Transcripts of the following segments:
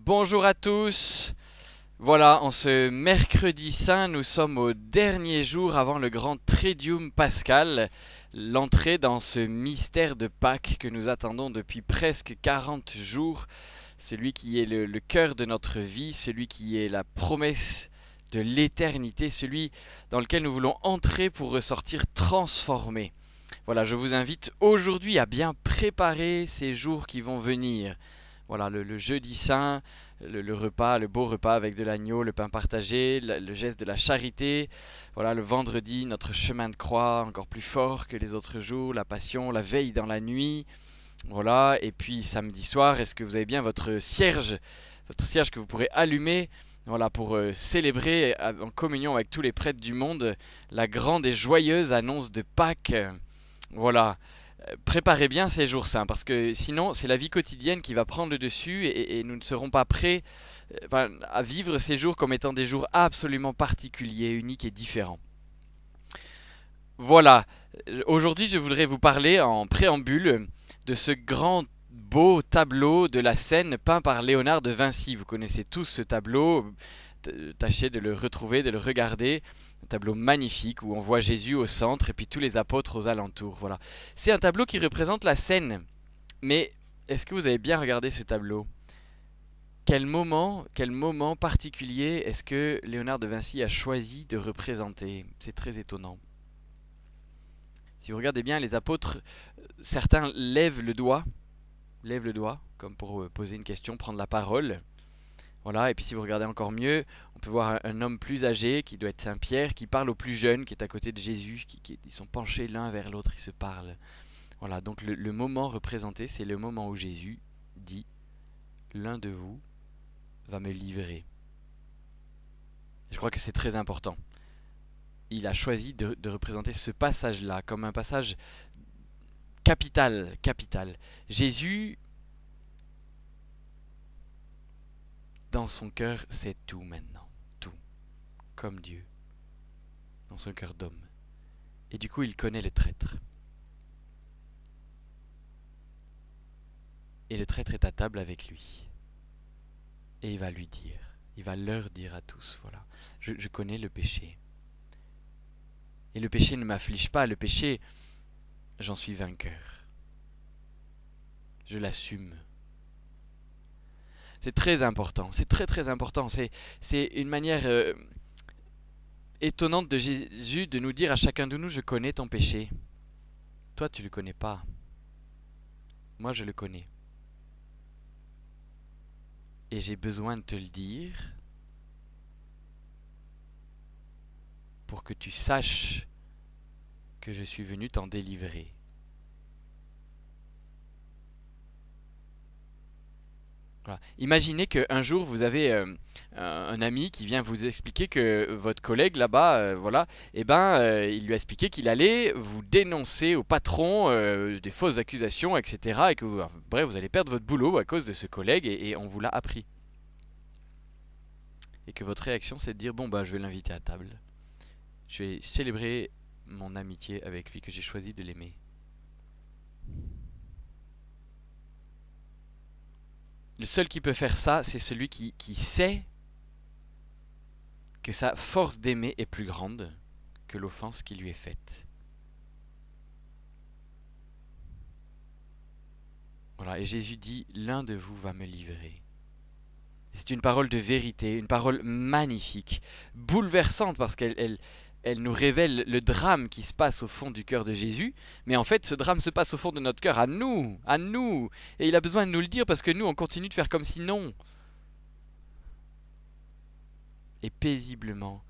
Bonjour à tous. Voilà, en ce mercredi saint, nous sommes au dernier jour avant le grand Triduum Pascal, l'entrée dans ce mystère de Pâques que nous attendons depuis presque 40 jours, celui qui est le cœur de notre vie, celui qui est la promesse de l'éternité, celui dans lequel nous voulons entrer pour ressortir transformés. Voilà, je vous invite aujourd'hui à bien préparer ces jours qui vont venir. Voilà, le jeudi saint, le repas, le beau repas avec de l'agneau, le pain partagé, le geste de la charité. Voilà, le vendredi, notre chemin de croix encore plus fort que les autres jours, la passion, la veille dans la nuit. Voilà, et puis samedi soir, est-ce que vous avez bien votre cierge que vous pourrez allumer, voilà, pour célébrer en communion avec tous les prêtres du monde la grande et joyeuse annonce de Pâques. Voilà. Préparez bien ces jours saints, parce que sinon c'est la vie quotidienne qui va prendre le dessus et nous ne serons pas prêts à vivre ces jours comme étant des jours absolument particuliers, uniques et différents. Voilà, aujourd'hui je voudrais vous parler en préambule de ce grand beau tableau de la Seine peint par Léonard de Vinci. Vous connaissez tous ce tableau, tâchez de le retrouver, de le regarder. Un tableau magnifique où on voit Jésus au centre et puis tous les apôtres aux alentours. Voilà. C'est un tableau qui représente la Seine. Mais est-ce que vous avez bien regardé ce tableau? Quel moment particulier est-ce que Léonard de Vinci a choisi de représenter? C'est très étonnant. Si vous regardez bien, les apôtres, certains lèvent le doigt, comme pour poser une question, prendre la parole. Voilà, et puis si vous regardez encore mieux, on peut voir un homme plus âgé, qui doit être Saint Pierre, qui parle au plus jeune, qui est à côté de Jésus, ils sont penchés l'un vers l'autre, ils se parlent. Voilà, donc le moment représenté, c'est le moment où Jésus dit « L'un de vous va me livrer ». Je crois que c'est très important. Il a choisi de représenter ce passage-là comme un passage capital. Jésus, dans son cœur, c'est tout maintenant. Tout. Comme Dieu. Dans son cœur d'homme. Et du coup, il connaît le traître. Et le traître est à table avec lui. Et il va lui dire, il va leur dire à tous, voilà, je connais le péché. Et le péché ne m'afflige pas, le péché, j'en suis vainqueur. Je l'assume. C'est très important, c'est très important. C'est une manière étonnante de Jésus de nous dire à chacun de nous, je connais ton péché. Toi, tu ne le connais pas. Moi, je le connais. Et j'ai besoin de te le dire pour que tu saches que je suis venu t'en délivrer. Voilà. Imaginez qu'un jour vous avez un ami qui vient vous expliquer que votre collègue là-bas, voilà, il lui a expliqué qu'il allait vous dénoncer au patron des fausses accusations, etc. Et que bref, vous allez perdre votre boulot à cause de ce collègue et on vous l'a appris. Et que votre réaction c'est de dire bon bah je vais l'inviter à table, je vais célébrer mon amitié avec lui, que j'ai choisi de l'aimer. Le seul qui peut faire ça, c'est celui qui sait que sa force d'aimer est plus grande que l'offense qui lui est faite. Voilà, et Jésus dit, l'un de vous va me livrer. C'est une parole de vérité, une parole magnifique, bouleversante parce qu'elle nous révèle le drame qui se passe au fond du cœur de Jésus. Mais en fait, ce drame se passe au fond de notre cœur, à nous. Et il a besoin de nous le dire parce que nous, on continue de faire comme si non. Et paisiblement,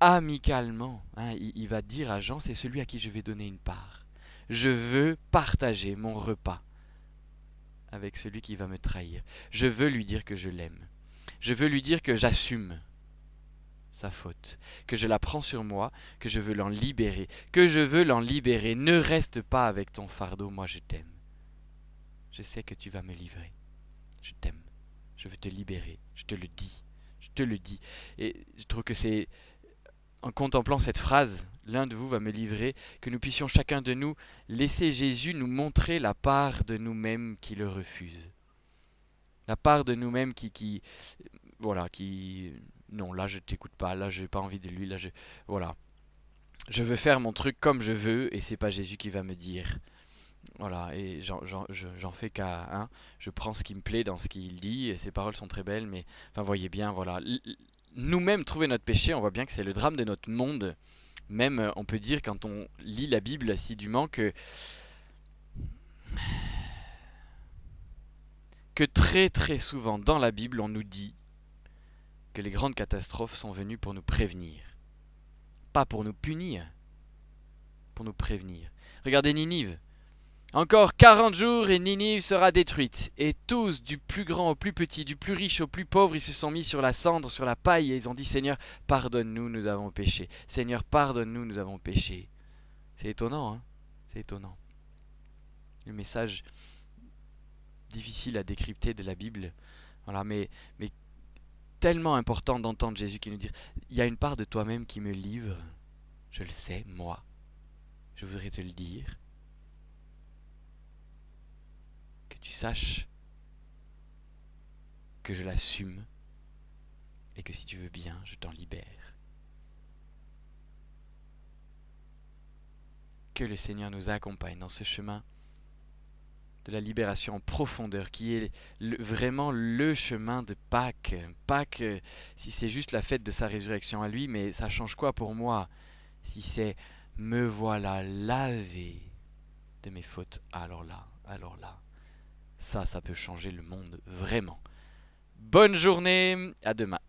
amicalement, il va dire à Jean, c'est celui à qui je vais donner une part. Je veux partager mon repas avec celui qui va me trahir. Je veux lui dire que je l'aime. Je veux lui dire que j'assume sa faute, que je la prends sur moi, que je veux l'en libérer, Ne reste pas avec ton fardeau, moi je t'aime. Je sais que tu vas me livrer. Je t'aime. Je veux te libérer. Je te le dis. Je te le dis. Et je trouve que c'est en contemplant cette phrase, l'un de vous va me livrer, que nous puissions chacun de nous laisser Jésus nous montrer la part de nous-mêmes qui le refuse. La part de nous-mêmes voilà, non, là je t'écoute pas, là j'ai pas envie de lui, voilà. Je veux faire mon truc comme je veux et c'est pas Jésus qui va me dire. Voilà, et j'en fais qu'à un. Je prends ce qui me plaît dans ce qu'il dit, et ses paroles sont très belles, mais enfin, voyez bien, voilà. Nous-mêmes trouver notre péché, on voit bien que c'est le drame de notre monde. Même, on peut dire, quand on lit la Bible assidûment, que très très souvent dans la Bible, on nous dit que les grandes catastrophes sont venues pour nous prévenir. Pas pour nous punir, pour nous prévenir. Regardez Ninive. Encore 40 jours et Ninive sera détruite. Et tous, du plus grand au plus petit, du plus riche au plus pauvre, ils se sont mis sur la cendre, sur la paille, et ils ont dit, Seigneur, pardonne-nous, nous avons péché. Seigneur, pardonne-nous, nous avons péché. C'est étonnant, hein? C'est étonnant. Le message difficile à décrypter de la Bible. Voilà, mais tellement important d'entendre Jésus qui nous dit, il y a une part de toi-même qui me livre. Je le sais, moi. Je voudrais te le dire. Que tu saches que je l'assume et que si tu veux bien, je t'en libère. Que le Seigneur nous accompagne dans ce chemin de la libération en profondeur, qui est vraiment le chemin de Pâques. Pâques, si c'est juste la fête de sa résurrection à lui, mais ça change quoi pour moi si c'est me voilà lavé de mes fautes? Alors là, ça peut changer le monde vraiment. Bonne journée, à demain.